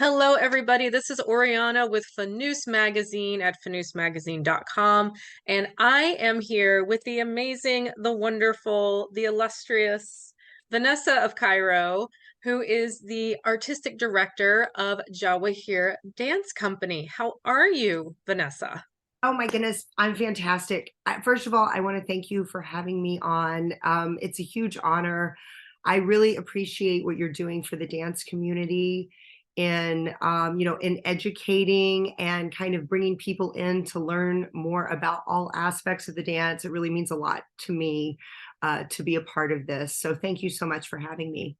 Hello, everybody. This is Oriana with Fanoos Magazine at fanoosmagazine.com. And I am here with the amazing, the wonderful, the illustrious Vanessa of Cairo, who is the artistic director of Jawaahir Dance Company. How are you, Vanessa? Oh my goodness, I'm fantastic. First of all, I want to thank you for having me on. It's a huge honor. I really appreciate what you're doing for the dance community in educating and kind of bringing people in to learn more about all aspects of the dance. It really means a lot to me to be a part of this. So thank you so much for having me.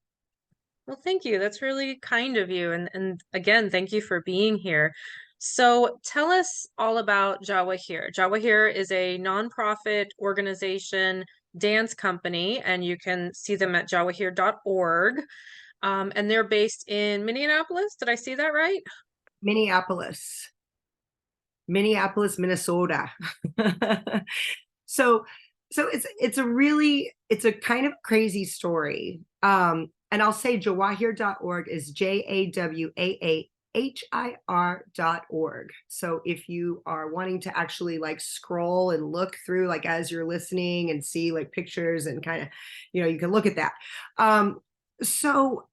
Well, thank you. That's really kind of you. And again, thank you for being here. So tell us all about Jawaahir. Jawaahir is a nonprofit organization dance company, and you can see them at jawaahir.org. And they're based in Minneapolis. Did I see that right? Minneapolis, Minneapolis, Minnesota. So it's a kind of crazy story. And I'll say Jawaahir.org is JAWAAHIR.org. So if you are wanting to actually like scroll and look through like as you're listening and see like pictures and kind of, you can look at that. So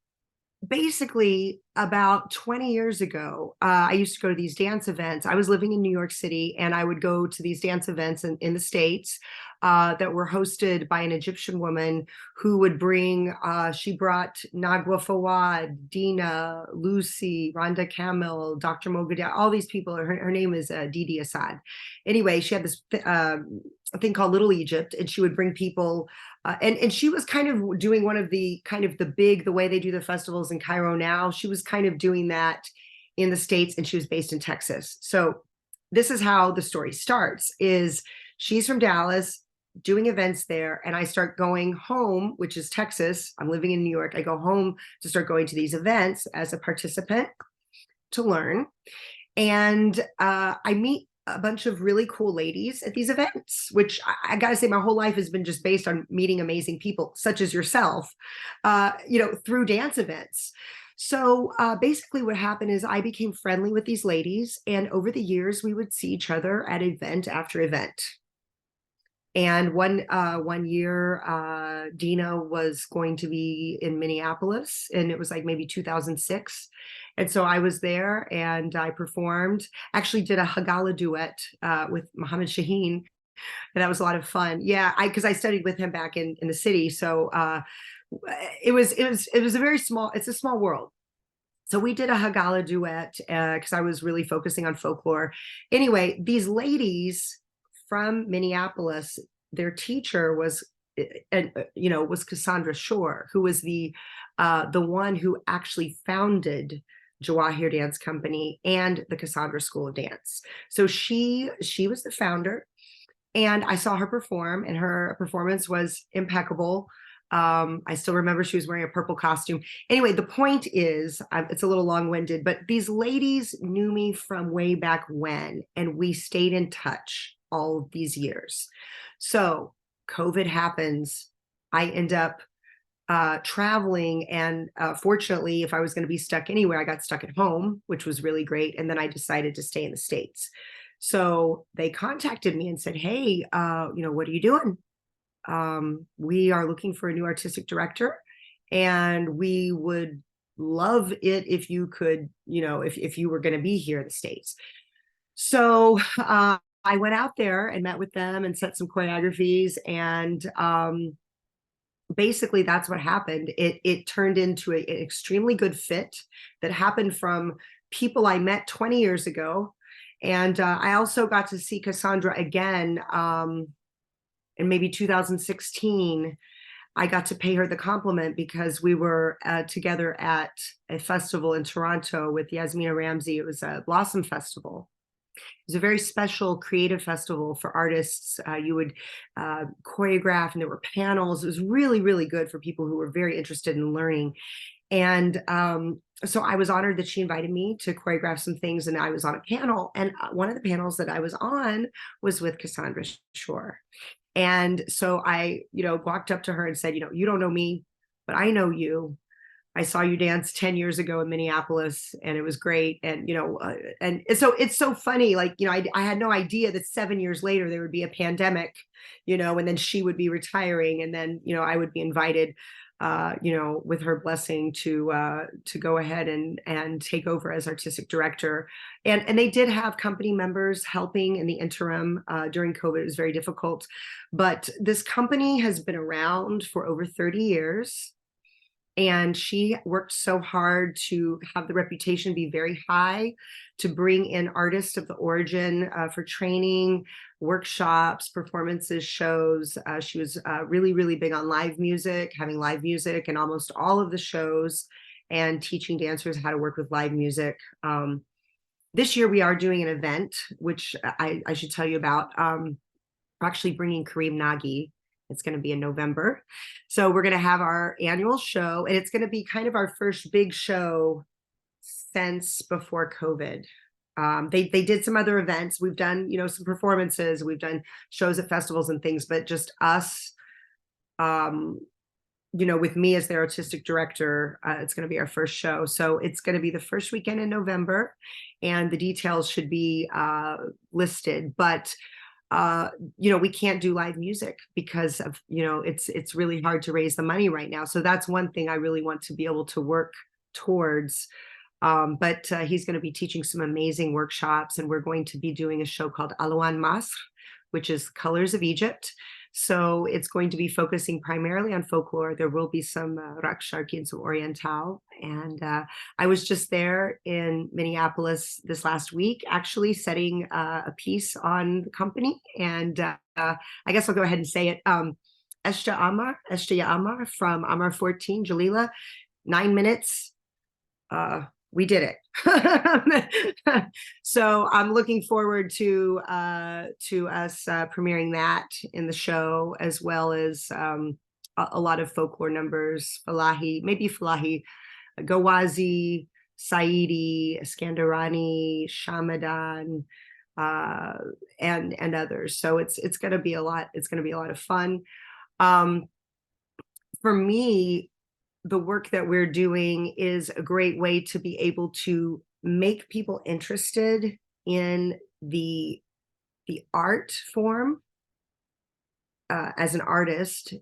basically about 20 years ago, I used to go to these dance events. I was living in New York City, and I would go to these dance events in the States that were hosted by an Egyptian woman who would bring, she brought Nagwa Fawad, Dina, Lucy, Rhonda Camel, Dr. Mogadal, all these people. Her name is Didi Assad. Anyway, she had this thing called Little Egypt, and she would bring people and she was kind of doing one of the kind of the way they do the festivals in Cairo now. She was kind of doing that in the States, and she was based in Texas. So this is how the story starts: is she's from Dallas doing events there, and I start going home, which is Texas. I'm living in New York. I go home to start going to these events as a participant to learn. And I meet a bunch of really cool ladies at these events, which I gotta say, my whole life has been just based on meeting amazing people, such as yourself, through dance events. So basically what happened is I became friendly with these ladies, and over the years, we would see each other at event after event. And one year, Dina was going to be in Minneapolis, and it was like maybe 2006. And so I was there and I performed. Actually, did a Hagala duet with Mohammed Shaheen, and that was a lot of fun. Yeah, because I studied with him back in the city, so it was a very small. It's a small world. So we did a Hagala duet because I was really focusing on folklore. Anyway, these ladies from Minneapolis, their teacher was, was Cassandra Shore, who was the one who actually founded Jawaahir Dance Company and the Cassandra School of Dance. So she was the founder, and I saw her perform, and her performance was impeccable. I still remember she was wearing a purple costume. Anyway, the point is, it's a little long-winded, but these ladies knew me from way back when, and we stayed in touch all of these years. So COVID happens. I end up traveling, and fortunately, if I was going to be stuck anywhere, I got stuck at home, which was really great. And then I decided to stay in the States. So they contacted me and said, "Hey, what are you doing? We are looking for a new artistic director, and we would love it if you could, if you were going to be here in the States." So I went out there and met with them and set some choreographies, and basically that's what happened. It turned into an extremely good fit that happened from people I met 20 years ago. And I also got to see Cassandra again in maybe 2016. I got to pay her the compliment because we were together at a festival in Toronto with Yasmina Ramsey. It was a Blossom Festival. It was a very special creative festival for artists. You would choreograph, and there were panels. It was really, really good for people who were very interested in learning. And so I was honored that she invited me to choreograph some things, and I was on a panel. And one of the panels that I was on was with Cassandra Shore. And so I, walked up to her and said, "You don't know me, but I know you. I saw you dance 10 years ago in Minneapolis and it was great. And, and so it's so funny. Like, I had no idea that 7 years later there would be a pandemic, and then she would be retiring. And then, I would be invited, with her blessing to go ahead and take over as artistic director. And they did have company members helping in the interim during COVID. It was very difficult. But this company has been around for over 30 years. And she worked so hard to have the reputation be very high, to bring in artists of the origin for training, workshops, performances, shows. She was really, really big on live music, having live music in almost all of the shows, and teaching dancers how to work with live music. This year we are doing an event, which I should tell you about. We're actually bringing Kareem Nagy. It's going to be in November. So we're going to have our annual show, and it's going to be kind of our first big show since before COVID. They did some other events. We've done, some performances. We've done shows at festivals and things, but just us, with me as their artistic director, it's going to be our first show. So it's going to be the first weekend in November, and the details should be listed. But we can't do live music because of, it's really hard to raise the money right now. So that's one thing I really want to be able to work towards. But he's going to be teaching some amazing workshops, and we're going to be doing a show called Alouan Masr, which is Colors of Egypt. So it's going to be focusing primarily on folklore. There will be some Raqs Sharqi and some Oriental. And I was just there in Minneapolis this last week, actually setting a piece on the company. And I guess I'll go ahead and say it. Eshta Amar from Amar 14, Jalila, 9 minutes. We did it. So I'm looking forward to us premiering that in the show, as well as a lot of folklore numbers. Falahi, Gawazi, Saidi, Skandarani, Shamadan, and others. So it's going to be a lot. It's going to be a lot of fun. For me, the work that we're doing is a great way to be able to make people interested in the art form as an artist.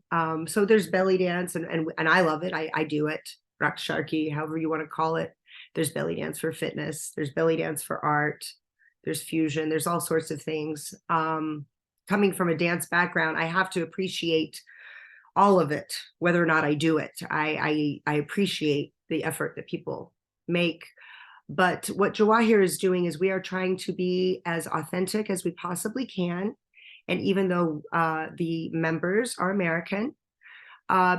So there's belly dance, and I love it. I do it. Raqs Sharqi, however you want to call it. There's belly dance for fitness. There's belly dance for art. There's fusion. There's all sorts of things. Coming from a dance background, I have to appreciate all of it, whether or not I do it. I appreciate the effort that people make. But what Jawaahir is doing is we are trying to be as authentic as we possibly can. And even though the members are American,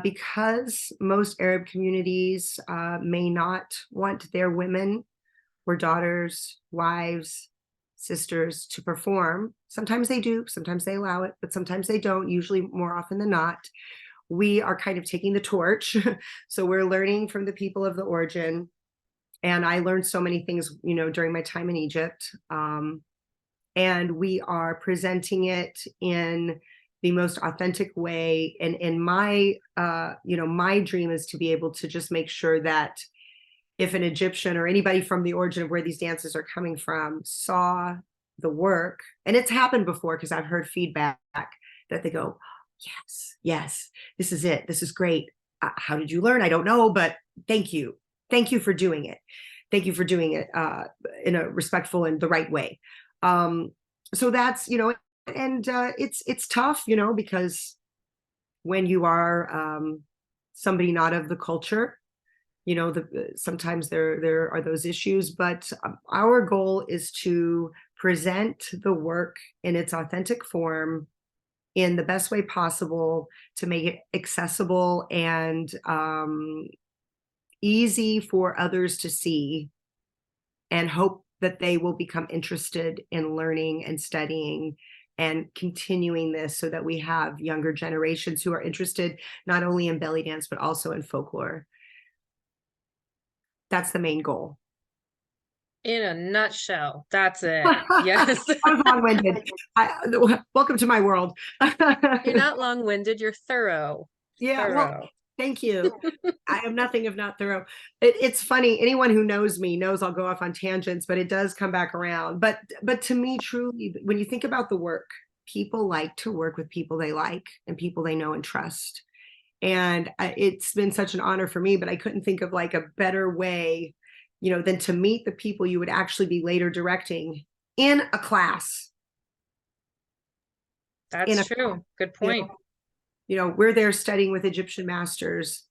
because most Arab communities may not want their women or daughters, wives, sisters to perform. Sometimes they do, sometimes they allow it, but sometimes they don't, usually more often than not. We are kind of taking the torch. So we're learning from the people of the origin. And I learned so many things, during my time in Egypt. And we are presenting it in the most authentic way. And in my, my dream is to be able to just make sure that if an Egyptian or anybody from the origin of where these dances are coming from saw the work, and it's happened before because I've heard feedback that they go, yes, this is it. This is great. How did you learn? I don't know, but thank you. Thank you for doing it. Thank you for doing it in a respectful and the right way. So that's, and it's tough, because when you are somebody not of the culture, sometimes there are those issues, but our goal is to present the work in its authentic form in the best way possible, to make it accessible and easy for others to see, and hope that they will become interested in learning and studying and continuing this, so that we have younger generations who are interested not only in belly dance, but also in folklore. That's the main goal. In a nutshell, that's it. Yes. I was long-winded. Welcome to my world. You're not long-winded, you're thorough. Yeah, well, Thorough. Thank you. I am nothing if not thorough. It's funny. Anyone who knows me knows I'll go off on tangents, but it does come back around. But to me, truly, when you think about the work, people like to work with people they like and people they know and trust. And it's been such an honor for me. But I couldn't think of like a better way, than to meet the people you would actually be later directing in a class. In That's a true. Good you point. know, we're there studying with Egyptian masters.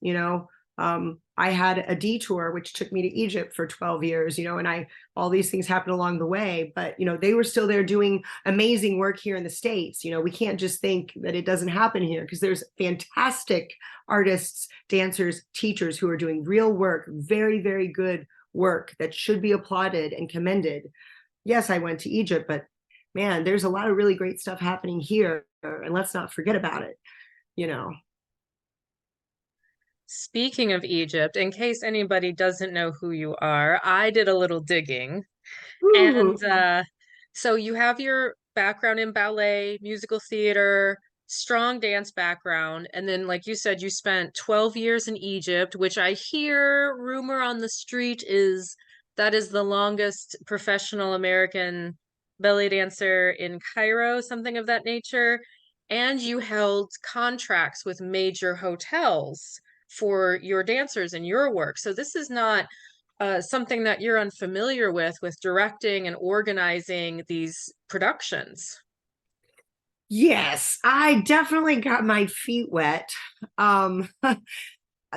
I had a detour which took me to Egypt for 12 years, and all these things happened along the way, but they were still there doing amazing work here in the States. We can't just think that it doesn't happen here, because there's fantastic artists, dancers, teachers who are doing real work, very, very good work that should be applauded and commended. Yes, I went to Egypt, but man, there's a lot of really great stuff happening here, and let's not forget about it you know. Speaking of Egypt, in case anybody doesn't know who you are, I did a little digging. Ooh. And so you have your background in ballet, musical theater, strong dance background, and then, like you said, you spent 12 years in Egypt, which I hear rumor on the street is that is the longest professional American ballet dancer in Cairo, something of that nature. And you held contracts with major hotels for your dancers and your work. So this is not something that you're unfamiliar with directing and organizing these productions. Yes, I definitely got my feet wet. Um,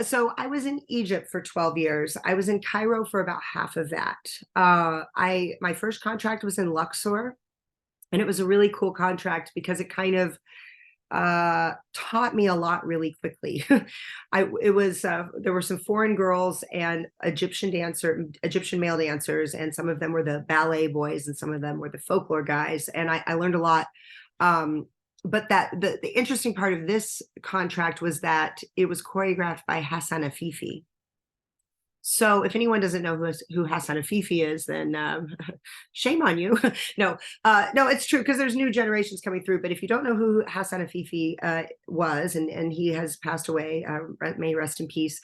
so I was in Egypt for 12 years. I was in Cairo for about half of that. I my first contract was in Luxor, and it was a really cool contract because it kind of taught me a lot really quickly. There were some foreign girls and Egyptian male dancers, and some of them were the ballet boys and some of them were the folklore guys, and I learned a lot. um but the interesting part of this contract was that it was choreographed by Hassan Afifi. So if anyone doesn't know who Hassan Afifi is, then shame on you. No, it's true, because there's new generations coming through. But if you don't know who Hassan Afifi was, and he has passed away, may rest in peace.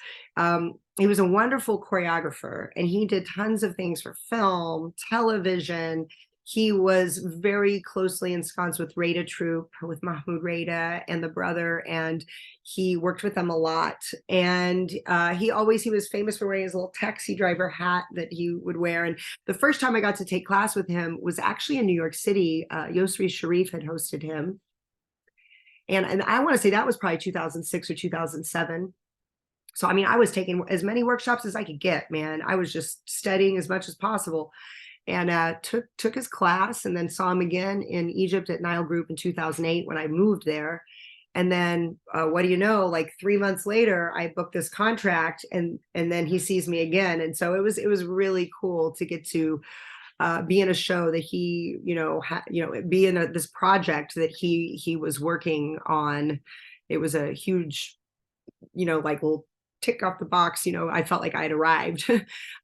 He was a wonderful choreographer, and he did tons of things for film, television. He was very closely ensconced with Reda Troupe, with Mahmoud Reda and the brother, and he worked with them a lot. And he was famous for wearing his little taxi driver hat that he would wear. And the first time I got to take class with him was actually in New York City. Yosri Sharif had hosted him, and I want to say that was probably 2006 or 2007. So I mean, I was taking as many workshops as I could get, man. I was just studying as much as possible, and took his class, and then saw him again in Egypt at Nile Group in 2008 when I moved there. And then what do you know, like 3 months later I booked this contract, and then he sees me again. And so it was really cool to get to be in a show that he be in this project that he was working on. It was a huge, like, we'll tick off the box. I felt like I had arrived.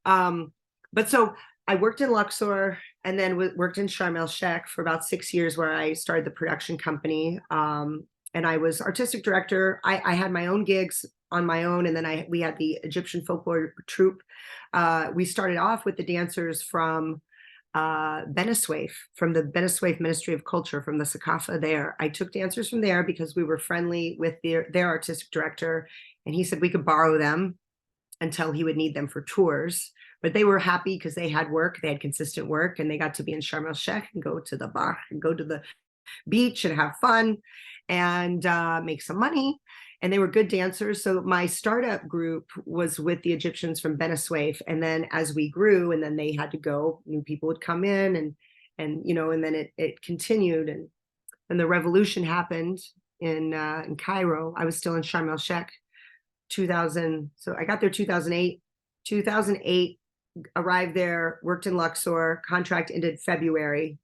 But so I worked in Luxor, and then worked in Sharm el Sheikh for about 6 years, where I started the production company. And I was artistic director. I had my own gigs on my own, and then we had the Egyptian folklore troupe. We started off with the dancers from Beni Suef, from the Beni Suef Ministry of Culture, from the Sakafa there. I took dancers from there because we were friendly with their artistic director, and he said we could borrow them until he would need them for tours. But they were happy because they had work, they had consistent work, and they got to be in Sharm el Sheikh and go to the bar and go to the beach and have fun and make some money. And they were good dancers. So my startup group was with the Egyptians from Beni Suef. And then as we grew, and then they had to go, new people would come in, and then it continued. And the revolution happened in Cairo. I was still in Sharm el Sheikh 2000. So I got there 2008. 2008, arrived there, worked in Luxor, contract ended February.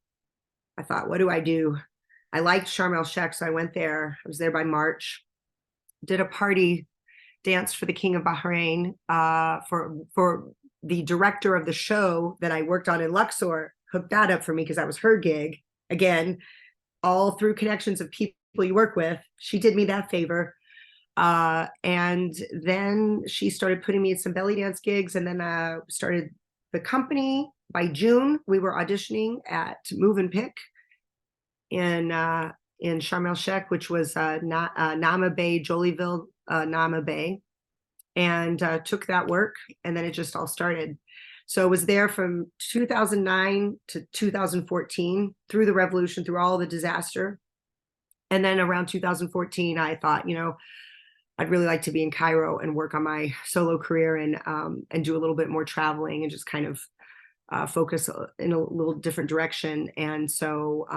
I thought, what do I do? I liked Sharm el Sheikh, so I went there. I was there by March, did a party, danced for the King of Bahrain, for the director of the show that I worked on in Luxor, hooked that up for me because that was her gig. Again, all through connections of people you work with. She did me that favor. And then she started putting me in some belly dance gigs, and then started the company. By June, we were auditioning at Move and Pick in Sharm el Sheikh, which was Nama Bay, Jolieville, Nama Bay, and took that work, and then it just all started. So I was there from 2009 to 2014, through the revolution, through all the disaster. And then around 2014, I thought, I'd really like to be in Cairo and work on my solo career, and do a little bit more traveling and just kind of focus in a little different direction. And so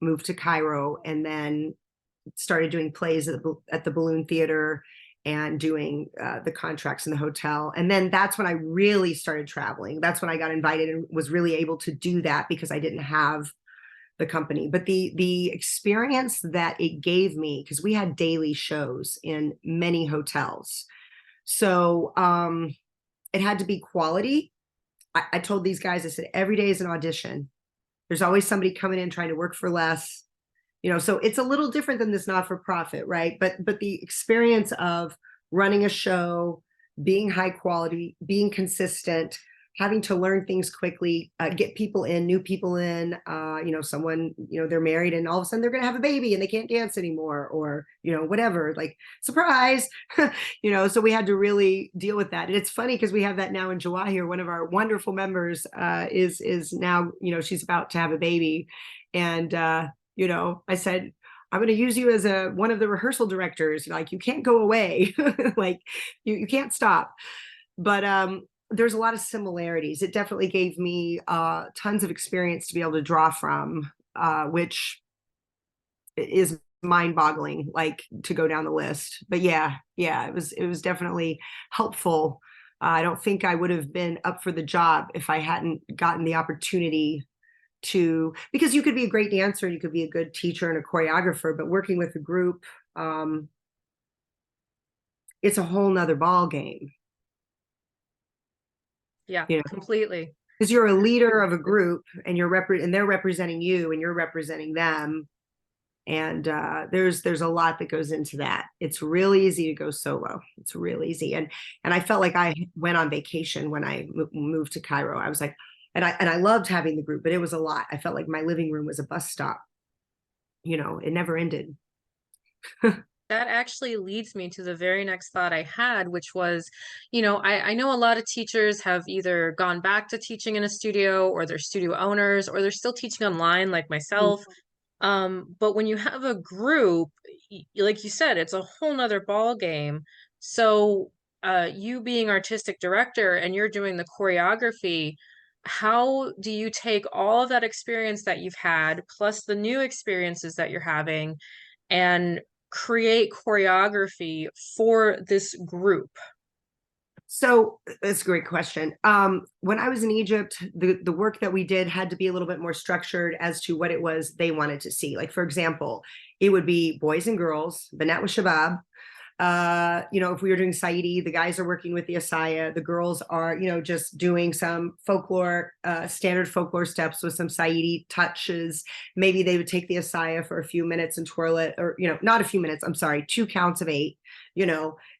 moved to Cairo, and then started doing plays at the Balloon Theater, and doing the contracts in the hotel. And then that's when I really started traveling. That's when I got invited and was really able to do that, because I didn't have the company. But the experience that it gave me, because we had daily shows in many hotels, so it had to be quality. I told these guys, I said, every day is an audition. There's always somebody coming in trying to work for less. So it's a little different than this not-for-profit, right? But the experience of running a show, being high quality, being consistent, having to learn things quickly, get people in, new people in, someone, they're married and all of a sudden they're going to have a baby and they can't dance anymore, or, whatever, like, surprise, so we had to really deal with that. And it's funny because we have that now in Jawaahir. One of our wonderful members is now, she's about to have a baby. And, I said, I'm going to use you as one of the rehearsal directors. Like, you can't go away. Like, you can't stop. But there's a lot of similarities. It definitely gave me tons of experience to be able to draw from, which is mind-boggling, like, to go down the list. But yeah, it was definitely helpful. I don't think I would have been up for the job if I hadn't gotten the opportunity to, because you could be a great dancer, you could be a good teacher and a choreographer, but working with a group, it's a whole nother ball game. Yeah, completely. Because you're a leader of a group, and and they're representing you, and you're representing them. And there's a lot that goes into that. It's real easy to go solo. It's real easy. And I felt like I went on vacation when I moved to Cairo. I was like, and I loved having the group, but it was a lot. I felt like my living room was a bus stop. It never ended. That actually leads me to the very next thought I had, which was, I know a lot of teachers have either gone back to teaching in a studio, or they're studio owners, or they're still teaching online like myself. But when you have a group, like you said, it's a whole nother ball game. So you being artistic director and you're doing the choreography, how do you take all of that experience that you've had, plus the new experiences that you're having, and create choreography for this group? So that's a great question. When I was in Egypt, the work that we did had to be a little bit more structured as to what it was they wanted to see. Like, for example, it would be boys and girls, Banat wa Shabab. If we were doing Saidi, the guys are working with the Asaya, the girls are, just doing some folklore, standard folklore steps with some Saidi touches. Maybe they would take the Asaya for a few minutes and twirl it, or, not a few minutes, I'm sorry, 2 counts of 8,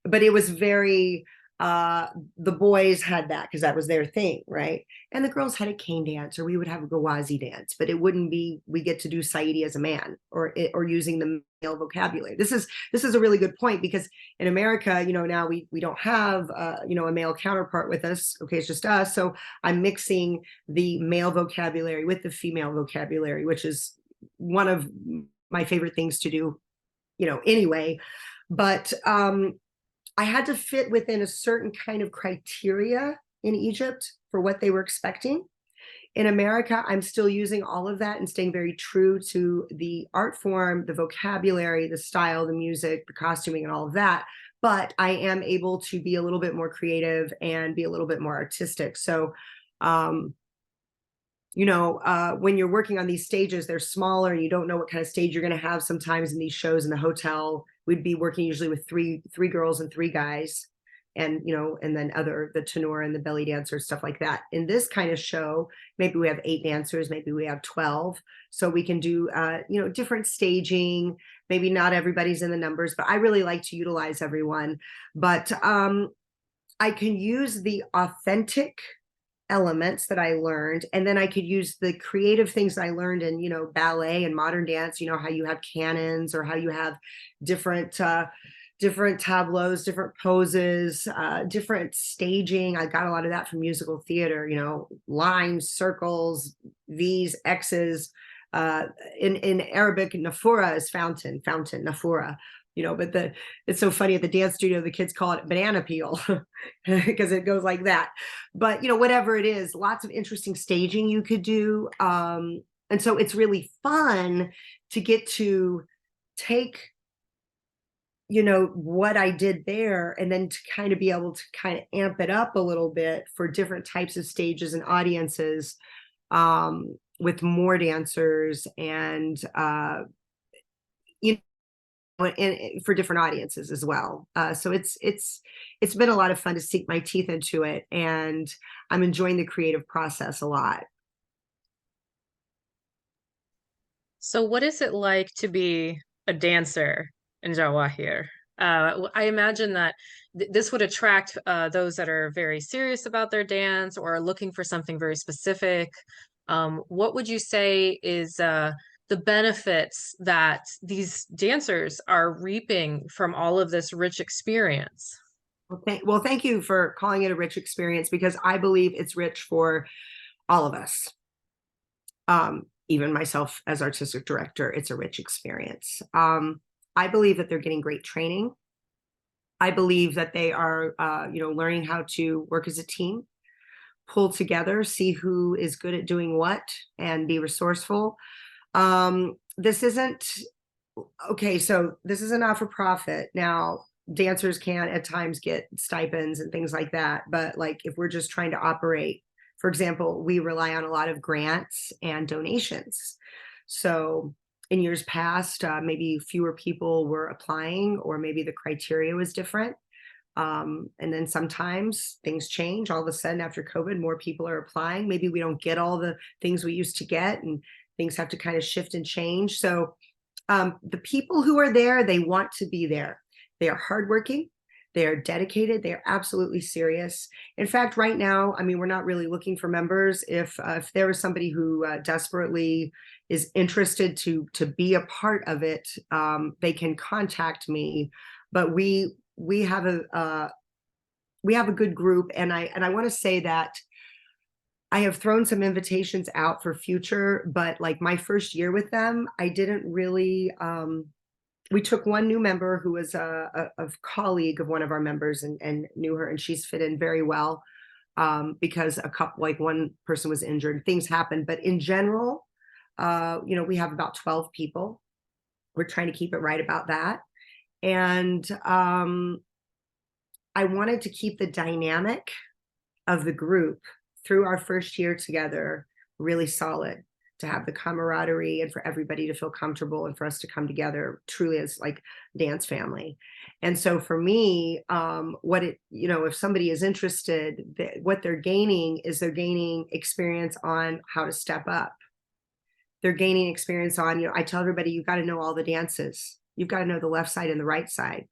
but it was very, the boys had that because that was their thing, right? And the girls had a cane dance, or we would have a gawazi dance, but it wouldn't be, we get to do Saidi as a man, or using the male vocabulary. This is a really good point, because in America, now we don't have a male counterpart with us. Okay, it's just us. So I'm mixing the male vocabulary with the female vocabulary, which is one of my favorite things to do, anyway. But I had to fit within a certain kind of criteria in Egypt for what they were expecting. In America, I'm still using all of that and staying very true to the art form, the vocabulary, the style, the music, the costuming, and all of that. But I am able to be a little bit more creative and be a little bit more artistic. So, when you're working on these stages, they're smaller and you don't know what kind of stage you're going to have. Sometimes in these shows in the hotel, we'd be working usually with three girls and 3 guys, and and then the tenor and the belly dancers, stuff like that. In this kind of show, maybe we have 8 dancers, maybe we have 12, so we can do different staging. Maybe not everybody's in the numbers, but I really like to utilize everyone. But I can use the authentic elements that I learned, and then I could use the creative things I learned in ballet and modern dance, how you have canons, or how you have different different tableaus, different poses, different staging. I got a lot of that from musical theater, lines, circles, V's, X's. In Arabic, nafura is fountain, nafura. But it's so funny, at the dance studio, the kids call it banana peel because it goes like that. But whatever it is, lots of interesting staging you could do. And so it's really fun to get to take what I did there, and then to kind of be able to kind of amp it up a little bit for different types of stages and audiences, with more dancers, and and for different audiences as well. So it's been a lot of fun to sink my teeth into it, and I'm enjoying the creative process a lot. So what is it like to be a dancer in Jawaahir? I imagine that this would attract those that are very serious about their dance or are looking for something very specific. What would you say is the benefits that these dancers are reaping from all of this rich experience? Thank you for calling it a rich experience, because I believe it's rich for all of us. Even myself as artistic director, it's a rich experience. I believe that they're getting great training. I believe that they are, learning how to work as a team, pull together, see who is good at doing what, and be resourceful. This isn't okay. So this is a not-for-profit. Now, dancers can at times get stipends and things like that, but like if we're just trying to operate, for example, we rely on a lot of grants and donations. So in years past, maybe fewer people were applying, or maybe the criteria was different. And then sometimes things change. All of a sudden, after COVID, more people are applying. Maybe we don't get all the things we used to get, and things have to kind of shift and change. So the people who are there, they want to be there. They are hardworking. They are dedicated. They are absolutely serious. In fact, right now, I mean, we're not really looking for members. If there was somebody who desperately is interested to be a part of it, they can contact me. But we have a good group, and I want to say that I have thrown some invitations out for future, but like my first year with them, I didn't really. We took one new member who was a colleague of one of our members, and knew her, and she's fit in very well, because one person was injured, things happened. But in general, we have about 12 people. We're trying to keep it right about that. And I wanted to keep the dynamic of the group through our first year together really solid, to have the camaraderie and for everybody to feel comfortable, and for us to come together truly as like dance family. And so for me, if somebody is interested, what they're gaining is they're gaining experience on how to step up. They're gaining experience on, I tell everybody, you've got to know all the dances. You've got to know the left side and the right side.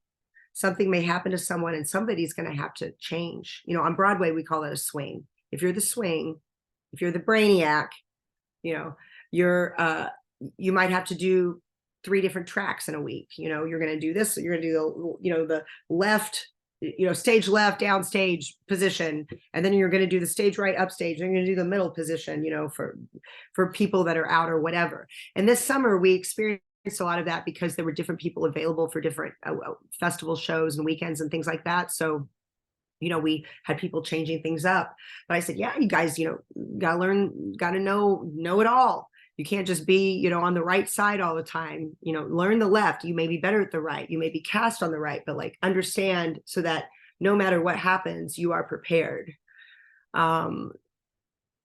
Something may happen to someone, and somebody's going to have to change. On Broadway, we call it a swing. If you're the swing, if you're the brainiac, you might have to do 3 different tracks in a week. You're going to do this, you're going to do the left, stage left, down stage position, and then you're going to do the stage right, upstage, and you're going to do the middle position, for people that are out or whatever. And this summer we experienced a lot of that, because there were different people available for different festival shows and weekends and things like that. So we had people changing things up. But I said, yeah, you guys, gotta learn, gotta know it all. You can't just be, on the right side all the time. Learn the left. You may be better at the right. You may be cast on the right, but like understand, so that no matter what happens, you are prepared. I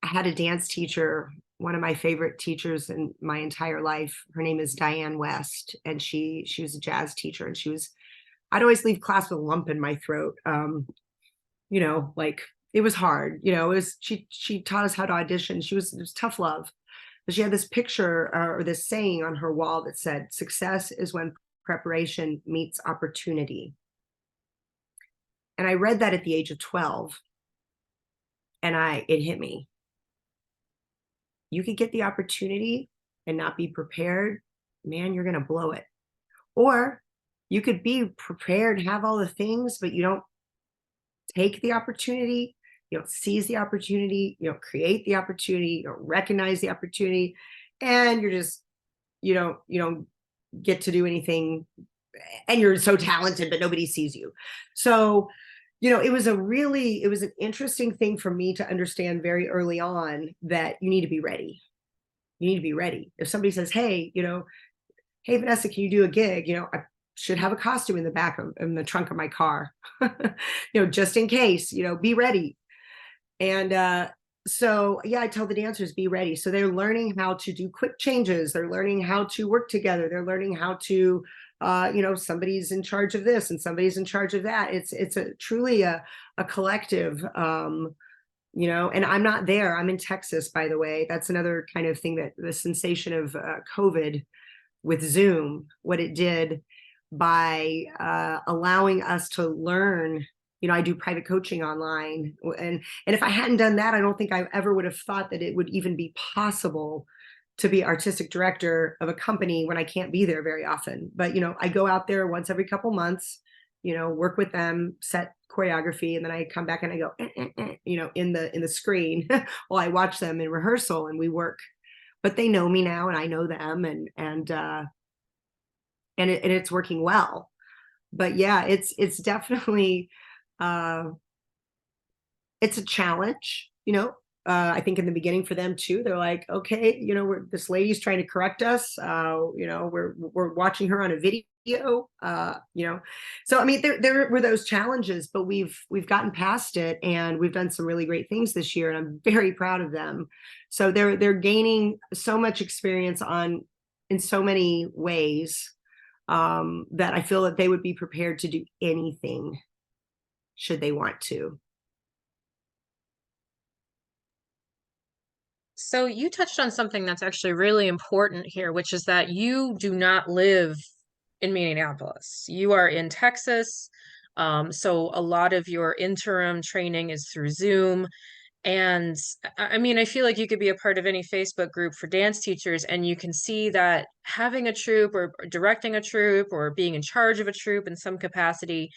had a dance teacher, one of my favorite teachers in my entire life. Her name is Diane West, and she was a jazz teacher, and I'd always leave class with a lump in my throat. like it was hard. She taught us how to audition. It was tough love. But she had this picture or this saying on her wall that said, "Success is when preparation meets opportunity." And I read that at the age of 12, and it hit me. You could get the opportunity and not be prepared, man, you're going to blow it. Or you could be prepared, have all the things, but you don't take the opportunity, you don't seize the opportunity, you don't create the opportunity, you don't recognize the opportunity, and you don't get to do anything, and you're so talented, but nobody sees you. So, it was an interesting thing for me to understand very early on that you need to be ready. You need to be ready. If somebody says, hey, Vanessa, can you do a gig? I should have a costume in the trunk of my car, just in case, be ready. And so, yeah, I tell the dancers, be ready. So they're learning how to do quick changes. They're learning how to work together. They're learning how to, somebody's in charge of this and somebody's in charge of that. It's truly a collective, and I'm not there. I'm in Texas, by the way. That's another kind of thing, that the sensation of COVID with Zoom, what it did by allowing us to learn. I do private coaching online, and if I hadn't done that, I don't think I ever would have thought that it would even be possible to be artistic director of a company when I can't be there very often. But I go out there once every couple months, work with them, set choreography, and then I come back and I go, in the screen while I watch them in rehearsal, and we work. But they know me now, and I know them, and it's working well. But yeah, it's definitely it's a challenge. I think in the beginning for them too, they're like, okay, this lady's trying to correct us. We're watching her on a video. So I mean, there were those challenges, but we've gotten past it, and we've done some really great things this year, and I'm very proud of them. So they're gaining so much experience in so many ways, that I feel that they would be prepared to do anything should they want to. So you touched on something that's actually really important here, which is that you do not live in Minneapolis. You are in Texas. So a lot of your interim training is through Zoom. And I mean, I feel like you could be a part of any Facebook group for dance teachers, and you can see that having a troupe or directing a troupe or being in charge of a troupe in some capacity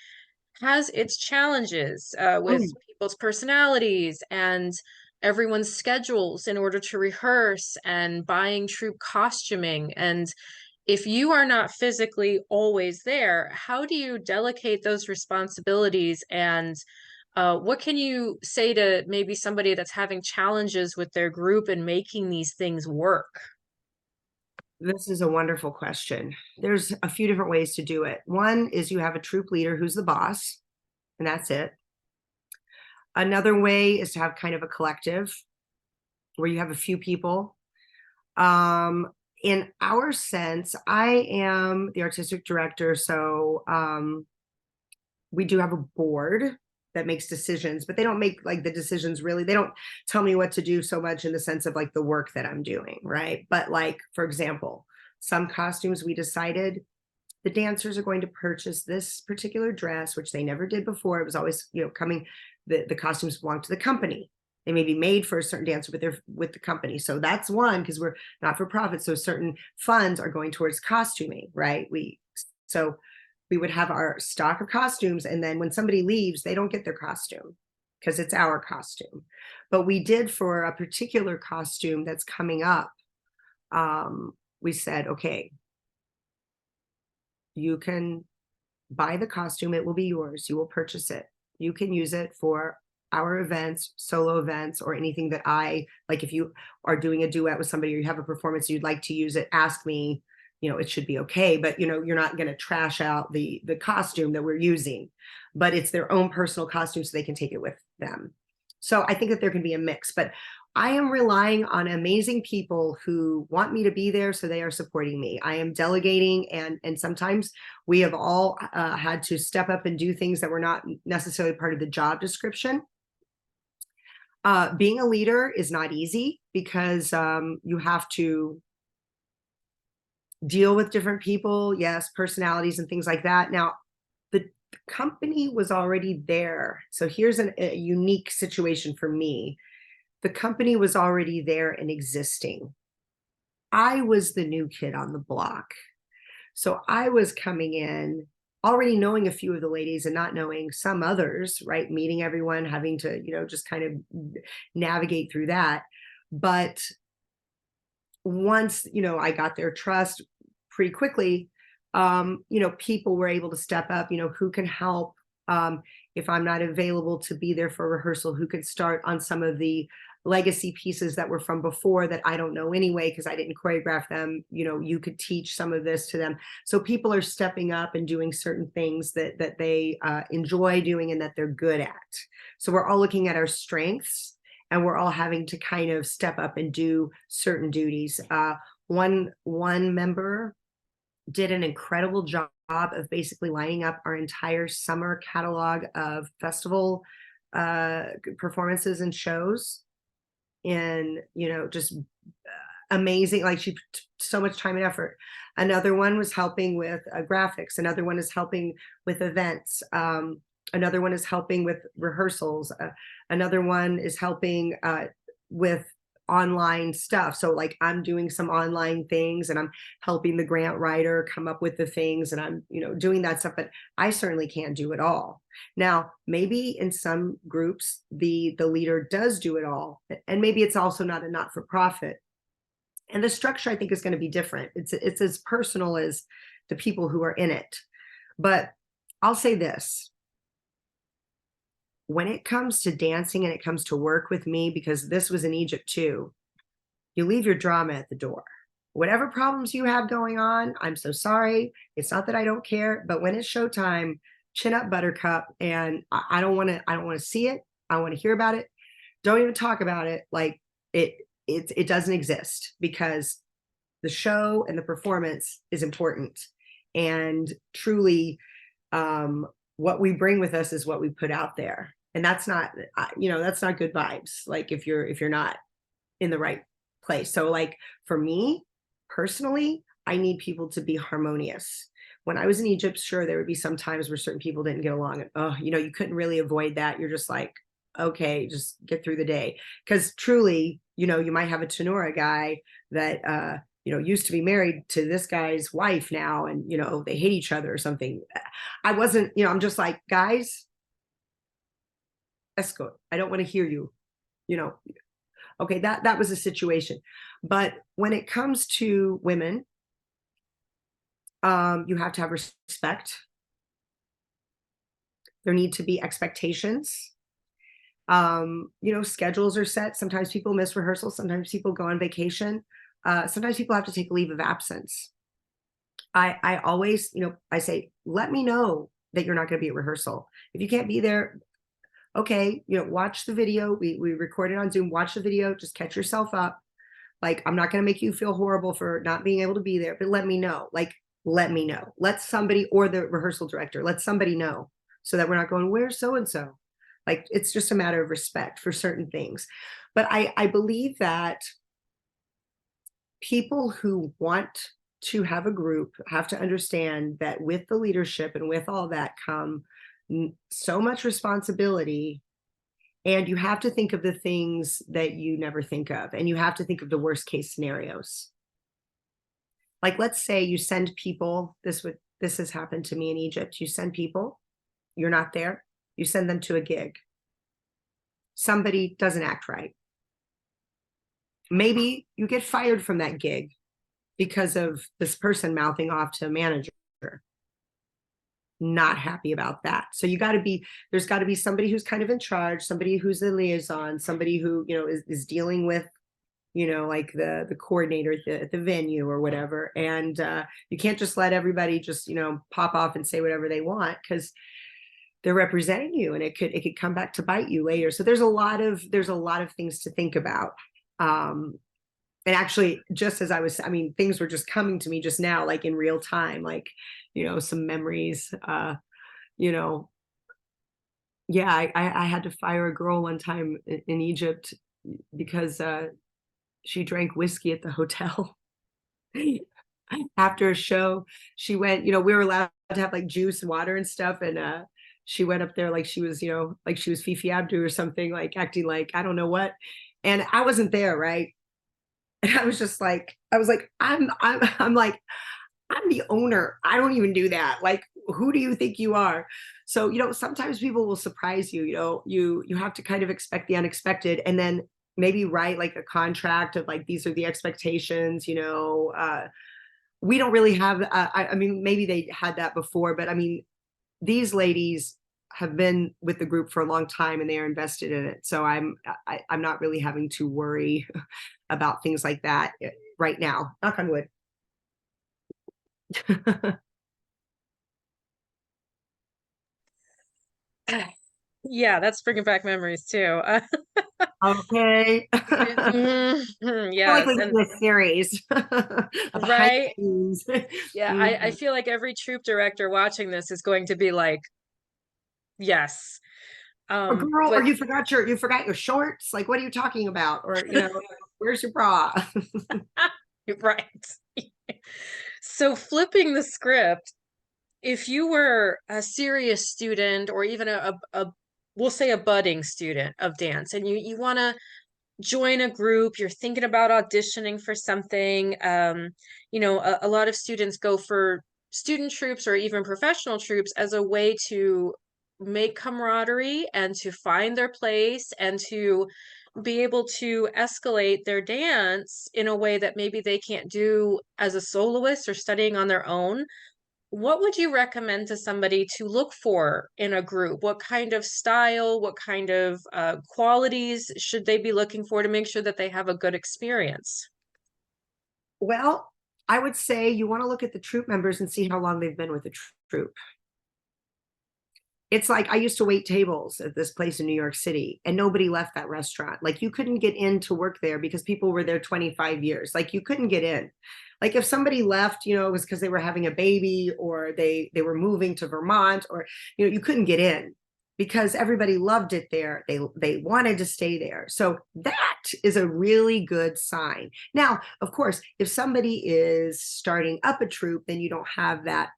has its challenges with Mm. people's personalities and everyone's schedules in order to rehearse and buying troupe costuming. And if you are not physically always there, how do you delegate those responsibilities? And what can you say to maybe somebody that's having challenges with their group and making these things work? This is a wonderful question. There's a few different ways to do it. One is you have a troop leader who's the boss, and that's it. Another way is to have kind of a collective where you have a few people. In our sense, I am the artistic director, so we do have a board that makes decisions, but they don't make like the decisions really. They don't tell me what to do so much in the sense of like the work that I'm doing, right? But like, for example, some costumes we decided the dancers are going to purchase this particular dress, which they never did before. It was always, coming, the costumes belong to the company. They may be made for a certain dancer, but they're with the company. So that's one, because we're not for profit. So certain funds are going towards costuming, right? So we would have our stock of costumes, and then when somebody leaves, they don't get their costume because it's our costume. But we did, for a particular costume that's coming up, we said, okay, you can buy the costume, it will be yours, you will purchase it, you can use it for our events, solo events, or anything that I like. If you are doing a duet with somebody, or you have a performance you'd like to use it, ask me, it should be okay. But you're not going to trash out the costume that we're using, but it's their own personal costume, so they can take it with them. So I think that there can be a mix, but I am relying on amazing people who want me to be there, so they are supporting me. I am delegating, and sometimes we have all had to step up and do things that were not necessarily part of the job description. Being a leader is not easy because you have to deal with different people, yes, personalities and things like that. Now, the company was already there. So here's a unique situation for me. The company was already there and existing. I was the new kid on the block. So I was coming in already knowing a few of the ladies and not knowing some others, right? Meeting everyone, having to, just kind of navigate through that. But once, I got their trust pretty quickly, people were able to step up, who can help, if I'm not available to be there for rehearsal, who can start on some of the legacy pieces that were from before that I don't know anyway, because I didn't choreograph them. You could teach some of this to them. So people are stepping up and doing certain things that they enjoy doing and that they're good at. So we're all looking at our strengths, and we're all having to kind of step up and do certain duties. One member did an incredible job of basically lining up our entire summer catalog of festival performances and shows, and just amazing. Like, she put so much time and effort. Another one was helping with graphics. Another one is helping with events. Another one is helping with rehearsals. Another one is helping with online stuff. So like, I'm doing some online things, and I'm helping the grant writer come up with the things, and I'm, doing that stuff, but I certainly can't do it all. Now, maybe in some groups, the leader does do it all, and maybe it's also not a not-for-profit. And the structure, I think, is going to be different. It's as personal as the people who are in it. But I'll say this: when it comes to dancing and it comes to work with me, because this was in Egypt too, you leave your drama at the door. Whatever problems you have going on, I'm so sorry. It's not that I don't care, but when it's showtime, chin up, buttercup. And I don't want to see it. I want to hear about it. Don't even talk about it. Like, it doesn't exist, because the show and the performance is important. And truly, what we bring with us is what we put out there. And that's not, that's not good vibes. Like, if you're not in the right place. So like, for me personally, I need people to be harmonious. When I was in Egypt, sure, there would be some times where certain people didn't get along, and you couldn't really avoid that. You're just like, okay, just get through the day. Because truly, you might have a tenora guy that used to be married to this guy's wife now, and they hate each other or something. I wasn't, I'm just like, guys, escort. I don't want to hear you. Okay, that was a situation. But when it comes to women, you have to have respect. There need to be expectations. Schedules are set. Sometimes people miss rehearsals. Sometimes people go on vacation. Sometimes people have to take a leave of absence. I always, I say, let me know that you're not going to be at rehearsal. If you can't be there, okay, watch the video. We record it on Zoom. Watch the video. Just catch yourself up. Like, I'm not going to make you feel horrible for not being able to be there, but let me know. Like, let me know. Let somebody, or the rehearsal director, let somebody know, so that we're not going, where's so-and-so? Like, it's just a matter of respect for certain things. But I believe that people who want to have a group have to understand that with the leadership and with all that come so much responsibility. And you have to think of the things that you never think of. And you have to think of the worst case scenarios. Like, let's say you send people, this has happened to me in Egypt. You send people, you're not there. You send them to a gig. Somebody doesn't act right. Maybe you get fired from that gig because of this person mouthing off to a manager. Not happy about that. So there's got to be somebody who's kind of in charge, somebody who's the liaison, somebody who, is dealing with, like the coordinator at the venue or whatever. And you can't just let everybody just, pop off and say whatever they want, because they're representing you, and it could come back to bite you later. So there's a lot of things to think about. And actually, just as I mean, things were just coming to me just now, like in real time, like, some memories. You know, yeah, I had to fire a girl one time in Egypt because she drank whiskey at the hotel. After a show, she went, we were allowed to have like juice and water and stuff, and she went up there like she was, like she was Fifi Abdu or something, like acting like I don't know what. And I wasn't there, right? And I was just like, I'm like, I'm the owner. I don't even do that. Like, who do you think you are? So, sometimes people will surprise you. You have to kind of expect the unexpected, and then maybe write like a contract of like, these are the expectations. We don't really have. I mean, maybe they had that before, but I mean, these ladies have been with the group for a long time and they are invested in it. So I'm not really having to worry about things like that right now. Knock on wood. Yeah, that's bringing back memories too. Okay. I feel like Yes, we're and doing a series of behind right. the scenes. Yeah, I Mhm. feel like every troop director watching this is going to be like, yes. Or girl, or But you forgot your shorts. Like, what are you talking about? Or, where's your bra? right. So flipping the script, if you were a serious student or even a we'll say a budding student of dance and you want to join a group, you're thinking about auditioning for something, a lot of students go for student troops or even professional troops as a way to make camaraderie and to find their place and to be able to escalate their dance in a way that maybe they can't do as a soloist or studying on their own. What would you recommend to somebody to look for in a group? What kind of style, what kind of qualities should they be looking for to make sure that they have a good experience? Well, I would say you want to look at the troop members and see how long they've been with the troop. It's like I used to wait tables at this place in New York City and nobody left that restaurant. Like, you couldn't get in to work there because people were there 25 years. Like, you couldn't get in. Like, if somebody left, it was because they were having a baby or they were moving to Vermont, or you couldn't get in because everybody loved it there. They wanted to stay there. So that is a really good sign. Now, of course, if somebody is starting up a troop, then you don't have that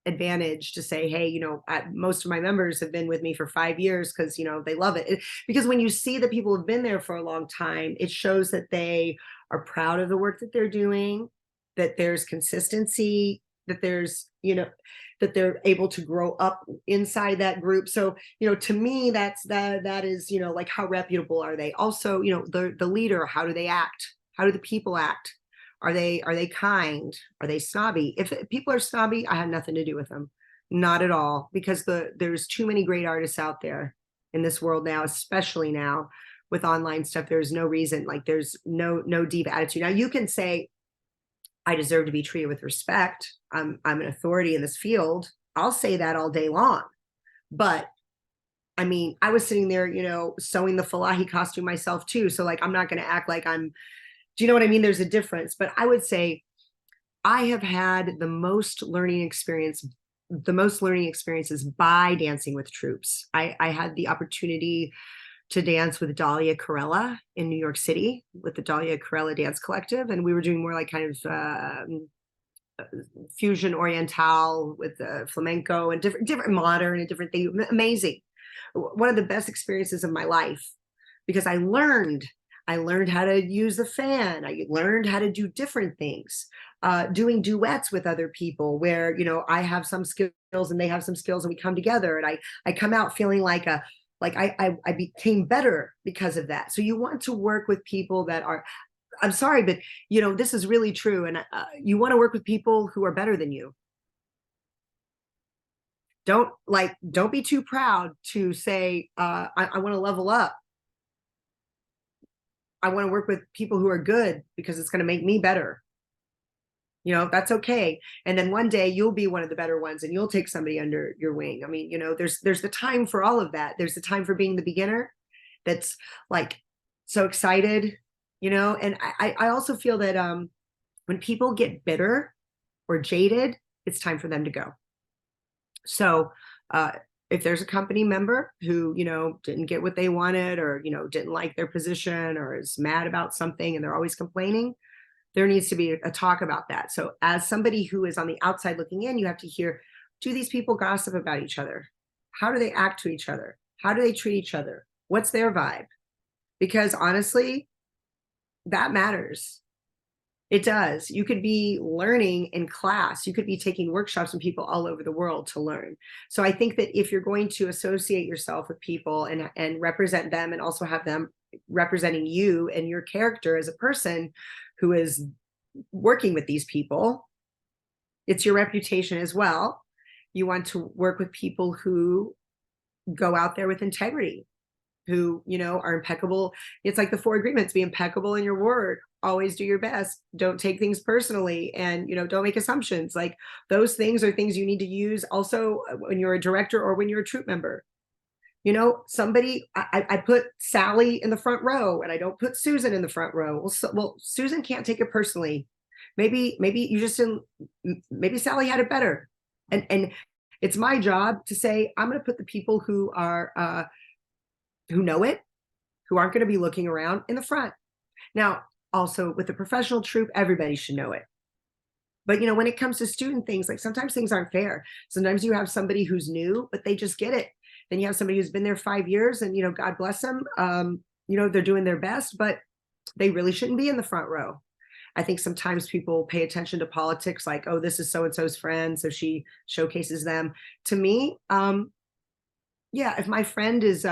advantage to say, hey, most of my members have been with me for 5 years because they love it. Because when you see that people have been there for a long time, it shows that they are proud of the work that they're doing, that there's consistency, that there's that they're able to grow up inside that group. So to me, that is like, how reputable are they? Also, the leader, how do they act? How do the people act? Are they kind? Are they snobby? If people are snobby, I have nothing to do with them. Not at all, because there's too many great artists out there in this world now, especially now with online stuff. There's no reason, like, there's no deep attitude. Now you can say, I deserve to be treated with respect. I'm an authority in this field. I'll say that all day long. But I mean, I was sitting there, sewing the Falahi costume myself too. So, like, I'm not going to act like do you know what I mean? There's a difference. But I would say I have had the most learning experiences by dancing with troops. I had the opportunity to dance with Dahlia Corella in New York City with the Dahlia Corella Dance Collective. And we were doing more like kind of fusion oriental with flamenco and different modern and different things. Amazing. One of the best experiences of my life, because I learned how to use the fan. I learned how to do different things, doing duets with other people where, I have some skills and they have some skills and we come together, and I come out feeling like I became better because of that. So you want to work with people that are, I'm sorry, but this is really true. And you want to work with people who are better than you. Don't be too proud to say, I want to level up. I want to work with people who are good because it's going to make me better. That's okay. And then one day you'll be one of the better ones and you'll take somebody under your wing. I mean, there's the time for all of that. There's the time for being the beginner that's like so excited, and I also feel that when people get bitter or jaded, it's time for them to go. So uh, if there's a company member who, didn't get what they wanted, or, didn't like their position, or is mad about something and they're always complaining, there needs to be a talk about that. So as somebody who is on the outside looking in, you have to hear, do these people gossip about each other? How do they act to each other? How do they treat each other? What's their vibe? Because honestly, that matters. It does. You could be learning in class. You could be taking workshops from people all over the world to learn. So I think that if you're going to associate yourself with people and represent them, and also have them representing you and your character as a person who is working with these people, it's your reputation as well. You want to work with people who go out there with integrity, who, are impeccable. It's like the 4 agreements: be impeccable in your word, always do your best, don't take things personally, and, don't make assumptions. Like, those things are things you need to use also when you're a director or when you're a troop member. I put Sally in the front row and I don't put Susan in the front row. Well, Susan can't take it personally. Maybe you just didn't, maybe Sally had it better. And it's my job to say, I'm going to put the people who are, who know it, who aren't going to be looking around, in the front. Now, also with the professional troop, everybody should know it. But, when it comes to student things, like, sometimes things aren't fair. Sometimes you have somebody who's new, but they just get it. Then you have somebody who's been there 5 years and, God bless them. They're doing their best, but they really shouldn't be in the front row. I think sometimes people pay attention to politics, like, oh, this is so-and-so's friend, so she showcases them. To me, yeah, if my friend is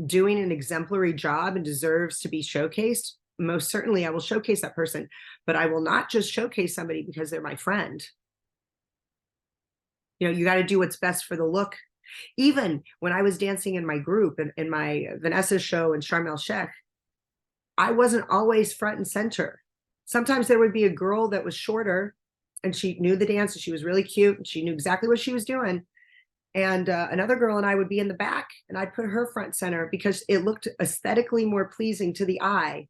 doing an exemplary job and deserves to be showcased, most certainly I will showcase that person. But I will not just showcase somebody because they're my friend. You got to do what's best for the look. Even when I was dancing in my group, in my Vanessa show in Sharm el Sheikh, I wasn't always front and center. Sometimes there would be a girl that was shorter and she knew the dance and she was really cute and she knew exactly what she was doing. And another girl and I would be in the back and I'd put her front center because it looked aesthetically more pleasing to the eye.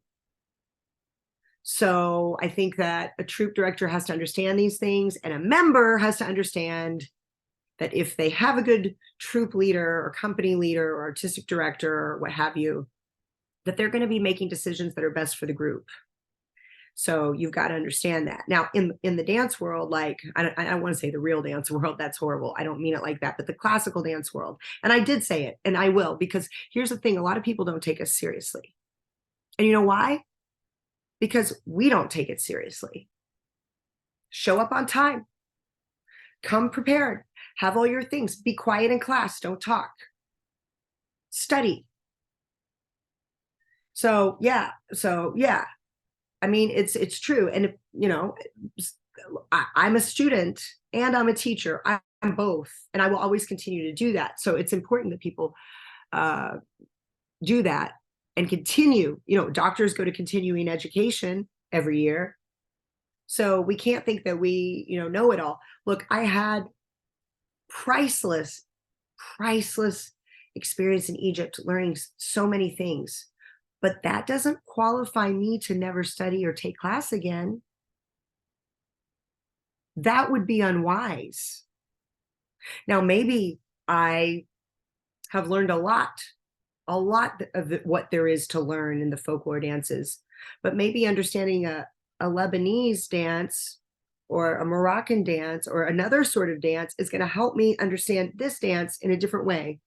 So I think that a troop director has to understand these things, and a member has to understand that if they have a good troop leader or company leader or artistic director or what have you, that they're going to be making decisions that are best for the group. So you've got to understand that. Now, in the dance world, like, I don't want to say the real dance world, that's horrible, I don't mean it like that, but the classical dance world, and I did say it, and I will, because here's the thing: a lot of people don't take us seriously. And you know why? Because we don't take it seriously. Show up on time, come prepared, have all your things, be quiet in class, don't talk, study. So yeah, I mean, it's true. And I'm a student and I'm a teacher. I'm both, and I will always continue to do that. So it's important that people do that and continue. Doctors go to continuing education every year. So we can't think that we, know it all. Look, I had priceless experience in Egypt, learning so many things. But that doesn't qualify me to never study or take class again. That would be unwise. Now, maybe I have learned a lot of what there is to learn in the folklore dances, but maybe understanding a Lebanese dance or a Moroccan dance or another sort of dance is going to help me understand this dance in a different way,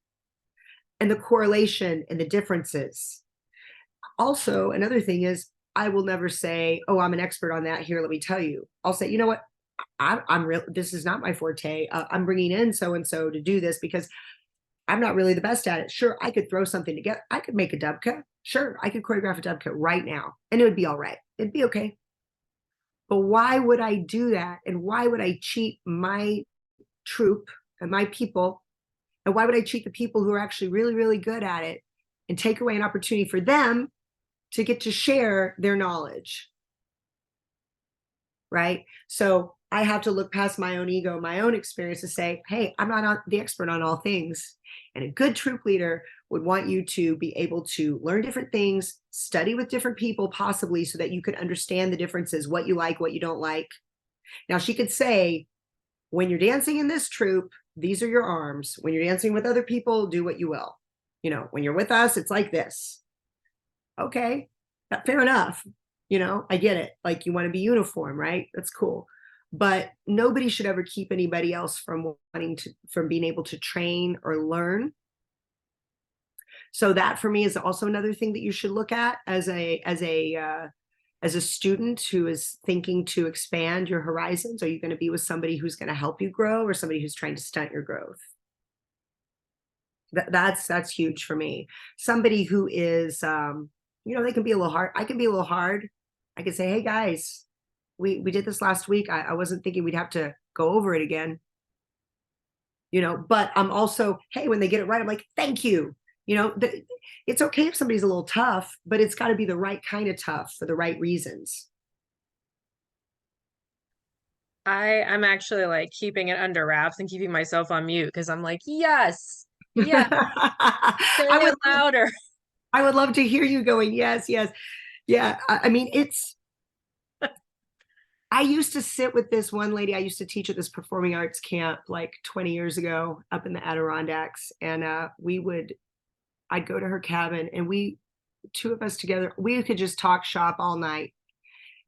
and the correlation and the differences. Also, another thing is, I will never say, oh, I'm an expert on that. Here, let me tell you. I'll say, you know what? I'm real. This is not my forte. I'm bringing in so-and-so to do this because I'm not really the best at it. Sure, I could throw something together. I could make a dubka. Sure, I could choreograph a dubka right now and it would be all right. It'd be okay. But why would I do that? And why would I cheat my troop and my people? And why would I cheat the people who are actually really, really good at it and take away an opportunity for them to get to share their knowledge? right? So I have to look past my own ego, my own experience to say, hey, I'm not the expert on all things. And a good troop leader would want you to be able to learn different things, study with different people, possibly, so that you could understand the differences, what you like, what you don't like. Now, she could say, when you're dancing in this troop, these are your arms. When you're dancing with other people, do what you will. You know, when you're with us, it's like this. Okay, fair enough. You know, I get it. Like, you want to be uniform, right? That's cool. But nobody should ever keep anybody else from from being able to train or learn. So that for me is also another thing that you should look at as a student who is thinking to expand your horizons. Are you going to be with somebody who's going to help you grow, or somebody who's trying to stunt your growth? That's huge for me. Somebody who is, you know, they can be a little hard. I can be a little hard. I can say, hey guys, we did this last week. I wasn't thinking we'd have to go over it again. You know, but I'm also, hey, when they get it right, I'm like, thank you. You know, it's okay if somebody's a little tough, but it's got to be the right kind of tough for the right reasons. I'm actually like keeping it under wraps and keeping myself on mute because I'm like, yes, yes, I say would it louder. I would love to hear you going, yes, yes. Yeah. I mean, I used to sit with this one lady. I used to teach at this performing arts camp like 20 years ago up in the Adirondacks. And I'd go to her cabin, and two of us together, we could just talk shop all night.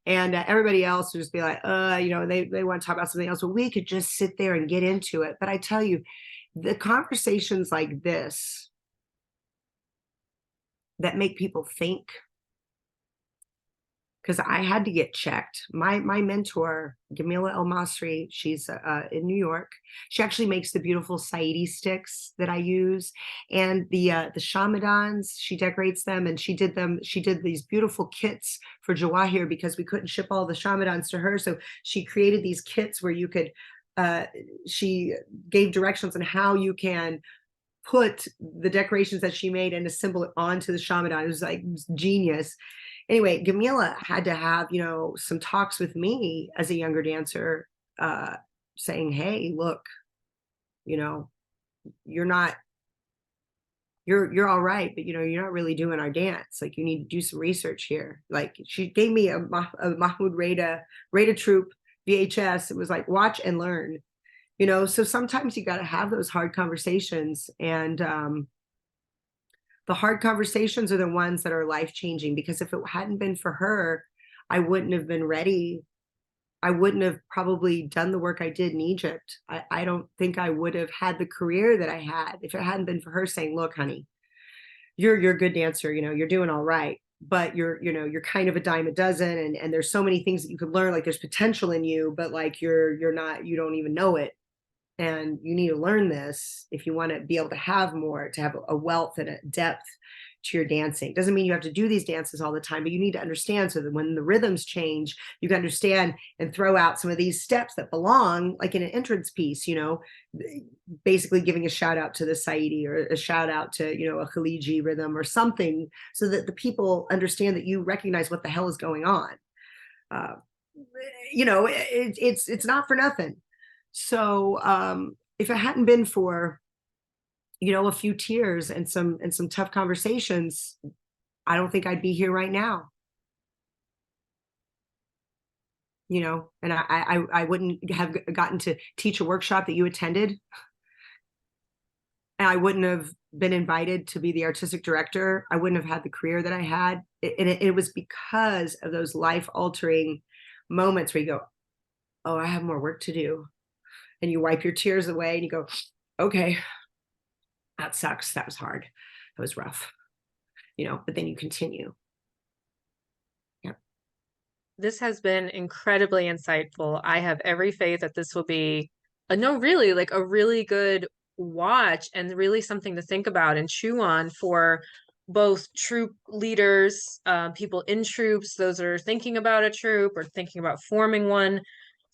And everybody else would just be like, you know, they want to talk about something else. But we could just sit there and get into it. But I tell you, the conversations like this that make people think, because I had to get checked. My mentor, Gamila El Masri, she's in New York. She actually makes the beautiful Saidi sticks that I use, and the shamadans. She decorates them, and she did these beautiful kits for Jawaahir because we couldn't ship all the shamadans to her. So she created these kits where you could. She gave directions on how you can put the decorations that she made and assemble it onto the shamadan. It was genius. Anyway, Gamila had to have, you know, some talks with me as a younger dancer, saying, hey, look, you know, you're not, you're all right, but you know, you're not really doing our dance. Like, you need to do some research here. Like, she gave me a Mahmoud Reda Troop VHS. It was like, watch and learn, you know. So sometimes you got to have those hard conversations, and the hard conversations are the ones that are life changing, because if it hadn't been for her, I wouldn't have been ready. I wouldn't have probably done the work I did in Egypt. I don't think I would have had the career that I had if it hadn't been for her saying, look, honey, you're a good dancer, you know, you're doing all right, but you're kind of a dime a dozen, and there's so many things that you could learn. Like, there's potential in you, but like, you're not, you don't even know it. And you need to learn this if you want to be able to have more, to have a wealth and a depth to your dancing. Doesn't mean you have to do these dances all the time, but you need to understand, so that when the rhythms change, you can understand and throw out some of these steps that belong, like in an entrance piece, you know, basically giving a shout out to the Saidi, or a shout out to, you know, a Khaliji rhythm or something, so that the people understand that you recognize what the hell is going on. Uh, you know, it's not for nothing. So if it hadn't been for, you know, a few tears and some tough conversations, I don't think I'd be here right now. You know, and I wouldn't have gotten to teach a workshop that you attended, and I wouldn't have been invited to be the artistic director. I wouldn't have had the career that I had. It was because of those life altering moments where you go, oh, I have more work to do. And you wipe your tears away and you go, okay, that sucks. That was hard. That was rough, you know, but then you continue. Yeah. This has been incredibly insightful. I have every faith that this will be no, really, like a really good watch, and really something to think about and chew on for both troop leaders, people in troops, those that are thinking about a troop or thinking about forming one.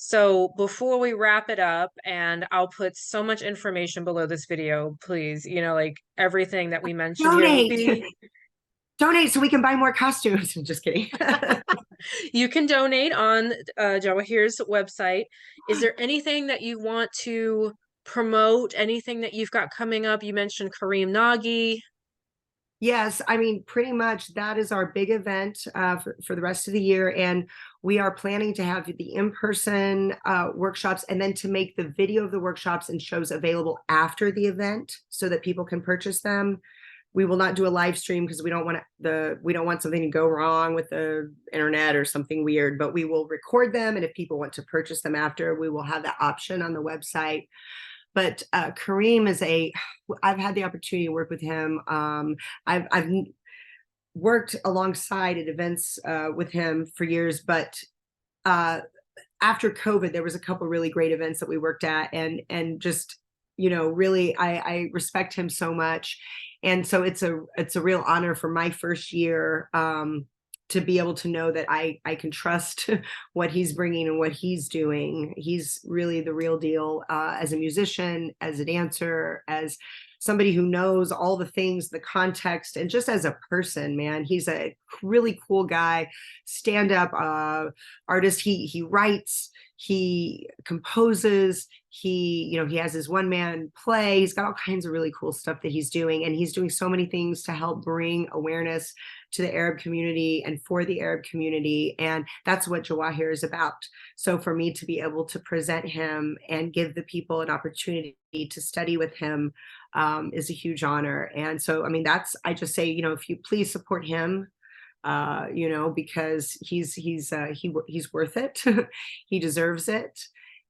So before we wrap it up, and I'll put so much information below this video, please, you know, like everything that we mentioned here will Donate. be Donate so we can buy more costumes. Just kidding. You can donate on Jawaahir's website. Is there anything that you want to promote? Anything that you've got coming up? You mentioned Kareem Nagy. Yes, I mean, pretty much that is our big event for the rest of the year. And we are planning to have the in-person workshops and then to make the video of the workshops and shows available after the event so that people can purchase them. We will not do a live stream because we don't want something to go wrong with the internet or something weird, but we will record them. And if people want to purchase them after, we will have that option on the website. But Kareem I've had the opportunity to work with him. I've worked alongside at events with him for years, but after COVID, there was a couple really great events that we worked at, and just really, I respect him so much, and so it's a real honor for my first year to be able to know that I can trust what he's bringing and what he's doing. He's really the real deal as a musician, as a dancer, as somebody who knows all the things, the context, and just as a person, man. He's a really cool guy, stand-up artist. He writes, he composes, he has his one-man play. He's got all kinds of really cool stuff that he's doing, and he's doing so many things to help bring awareness to the Arab community and for the Arab community. And that's what Jawaahir is about. So for me to be able to present him and give the people an opportunity to study with him is a huge honor. And so, I mean, I just say, if you please support him, because he's worth it. He deserves it.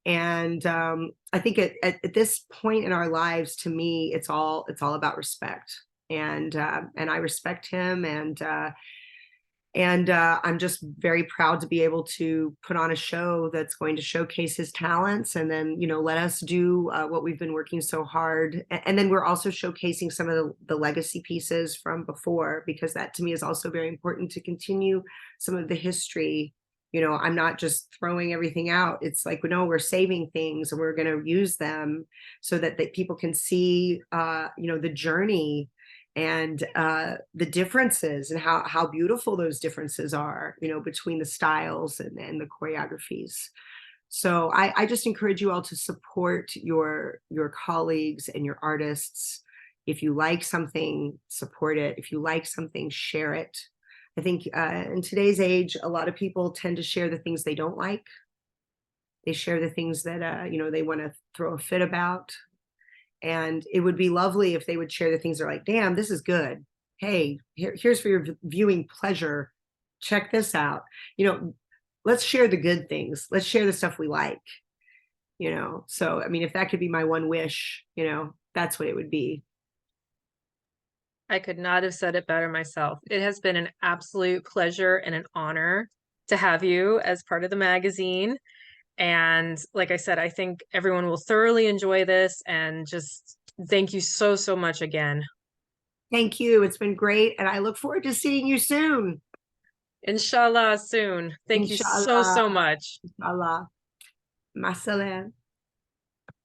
And I think at this point in our lives, to me, it's all about respect. And I respect him, and I'm just very proud to be able to put on a show that's going to showcase his talents, and then let us do what we've been working so hard. And then we're also showcasing some of the legacy pieces from before, because that to me is also very important, to continue some of the history. I'm not just throwing everything out. It's like, no, we're saving things, and we're going to use them so that people can see the journey and the differences, and how beautiful those differences are, between the styles and the choreographies. So I just encourage you all to support your colleagues and your artists. If you like something, support it. If you like something, share it. I think in today's age, a lot of people tend to share the things they don't like. They share the things that they want to throw a fit about. And it would be lovely if they would share the things they're like, damn, this is good. Hey, here's for your viewing pleasure. Check this out. Let's share the good things. Let's share the stuff we like. So, I mean, if that could be my one wish, that's what it would be. I could not have said it better myself. It has been an absolute pleasure and an honor to have you as part of the magazine. And like I said, I think everyone will thoroughly enjoy this, and just thank you so, so much again. Thank you. It's been great. And I look forward to seeing you soon. Inshallah soon. Thank you so, Inshallah. so much. Inshallah. Masalam.